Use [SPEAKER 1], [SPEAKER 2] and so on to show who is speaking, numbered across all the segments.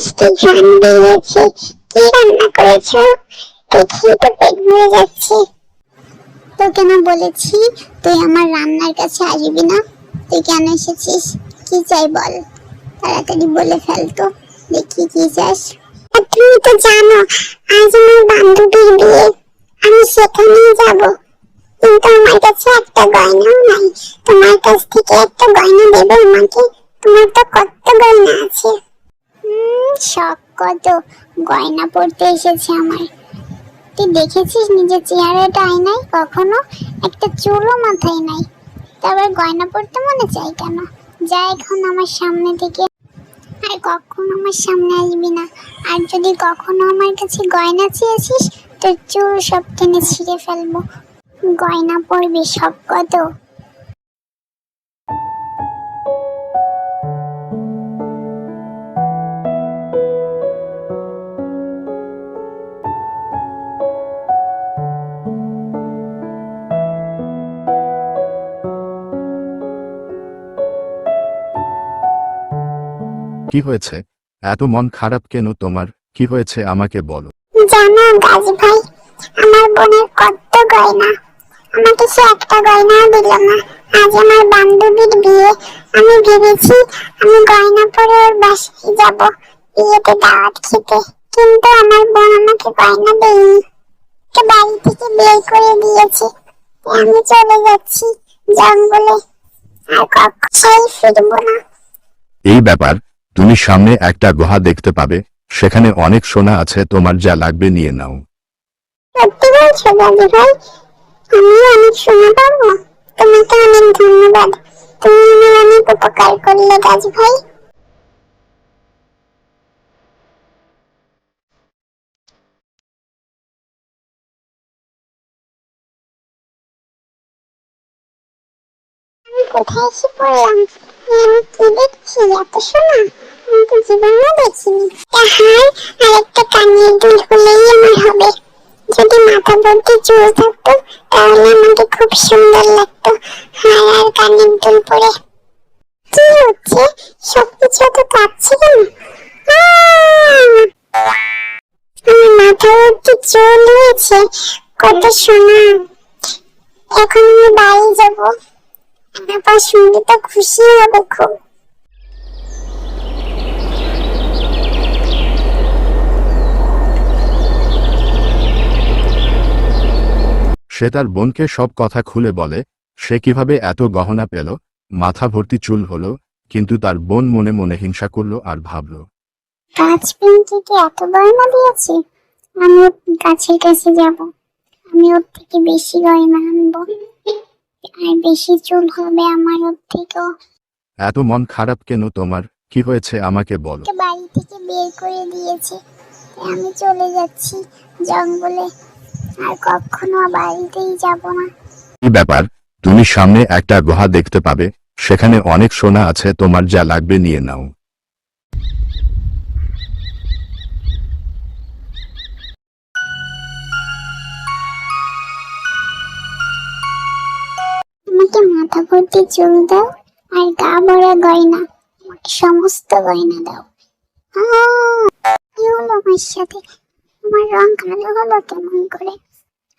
[SPEAKER 1] মিষ্টি ঘ্রাণ বেরিয়েছে। কি রান্না করেছো? দেখি তো পেট ভরে যাচ্ছে। তোকে না বলেছি তুই আমার রান্নার কাছে আসবি না? তুই কেন এসেছিস? কি চাই বল, তাড়াতাড়ি বলে ফেল তো, দেখি কি চাস। তুমি তো জানো আজ আমার বান্ধবীর বিয়ে, আমি সেখানেই যাব। কিন্তু আমার কাছে একটা গয়নাও নাই। তোমার কাছ থেকে একটা গয়না দেবে আমাকে? তোমার তো কত গয়না আছে। শখ কত গয়না পড়তে এসেছে আমার। তুই দেখেছিস নিজের চেহারাটা আয়নায় কখনো? একটা চুলও মাথায় নাই, তারপর গয়না পড়তে মনে চাই কেন? যা এখন আমার সামনে থেকে, আর কখনো আমার সামনে আসবি না। আর যদি কখনো আমার কাছে গয়না চেয়েছিস তোর চুল সব টেনে ছিঁড়ে ফেলবো। গয়না পরবি সব কত।
[SPEAKER 2] কি হয়েছে? এত মন খারাপ কেন তোমার? কি হয়েছে আমাকে বলো।
[SPEAKER 1] জানো গাজী ভাই, আমার বোনের কত গয়না, আমাকে সে একটা গয়নাও দিল না। আজ আমার বান্ধবীর বিয়ে, আমি ভেবেছি আমি গয়না পরে ওর বাসায় যাব বিয়েতে দাওয়াত খেতে, কিন্তু আমার বোন আমাকে গয়না দেয়নি, বাড়ি থেকে বের করে দিয়েছে। আমি চলে যাচ্ছি জঙ্গলে, আর কখনোই ফিরবো না।
[SPEAKER 2] এই ব্যাপার, তুমি সামনে একটা গুহা দেখতে পাবে, সেখানে অনেক সোনা আছে, তোমার যা লাগবে নিয়ে নাও।
[SPEAKER 1] সত্যি বলছো গাজী ভাই? আমি অনেক সোনা পাবো? তোমাকে অনেক ধন্যবাদ, তুমি আমার অনেক উপকার করলে গাজী ভাই। আমি কোথায় এসে পড়লাম? আমি কি দেখছি? এত সোনা আমি তো জীবনেও দেখিনি। তাহার আরেকটা কানের দুল হলেই আমার হবে। যদি মাথা ভর্তি চুল থাকতো তাহলে আমাকে খুব সুন্দর লাগতো হার আর কানের দুল পরে। কি হচ্ছে? সবকিছু এত কাঁপছে কেন? আমার মাথা ভর্তি চুল হয়েছে, কত সোনা। এখন আমি বাড়ি যাবো, আমার সঙ্গীতা খুশি হবে খুব।
[SPEAKER 2] সে তার বোনকে সব কথা খুলে বলে, সে কিভাবে এত গহনা পেল, মাথা ভর্তি চুল হলো, কিন্তু তার বোন মনে মনে হিংসা করলো আর ভাবল,
[SPEAKER 1] গাছ পিঙ্কিকে এত গয়না দিয়েছে, আমি ওর গাছের কাছে যাব, আমি ওর থেকে বেশি গয়না আনবো, আর বেশি চুল হবে আমার ওর থেকেও।
[SPEAKER 2] এত মন খারাপ কেন তোমার? কি হয়েছে আমাকে বলো।
[SPEAKER 1] বাড়ি থেকে বের করে দিয়েছে, আমি চলে যাচ্ছি জঙ্গলে, আর কখনো বাড়িতেই যাব না।
[SPEAKER 2] এই ব্যাপার, তুমি সামনে একটা গুহা দেখতে পাবে, সেখানে অনেক সোনা আছে, তোমার যা লাগবে নিয়ে নাও।
[SPEAKER 1] আমাকে মাথা ভর্তি চুল দাও আর গা ভরা গয়না, আমাকে সমস্ত গয়না দাও। কি হলো আমার সাথে? আমার রং কালো হলো কেমন করে?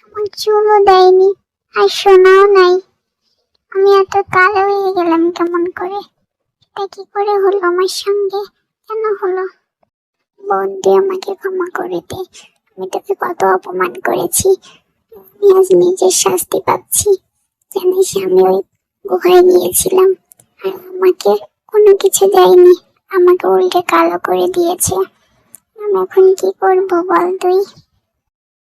[SPEAKER 1] আমার চুলও দেয়নি আর সোনাও নাই, আমি এত কালো হয়ে গেলাম কেমন করে? এটা কি করে হলো আমার সঙ্গে? কেন হলো? বন্ধু আমাকে ক্ষমা করে দে, আমি তোকে কত অপমান করেছি, আমি আজ নিজের শাস্তি পাচ্ছি। জানিস আমি ওই গুহায় গিয়েছিলাম আর আমাকে কোনো কিছু দেয়নি, আমাকে উল্টে কালো করে দিয়েছে। আমি এখন কি করবো বল তুই?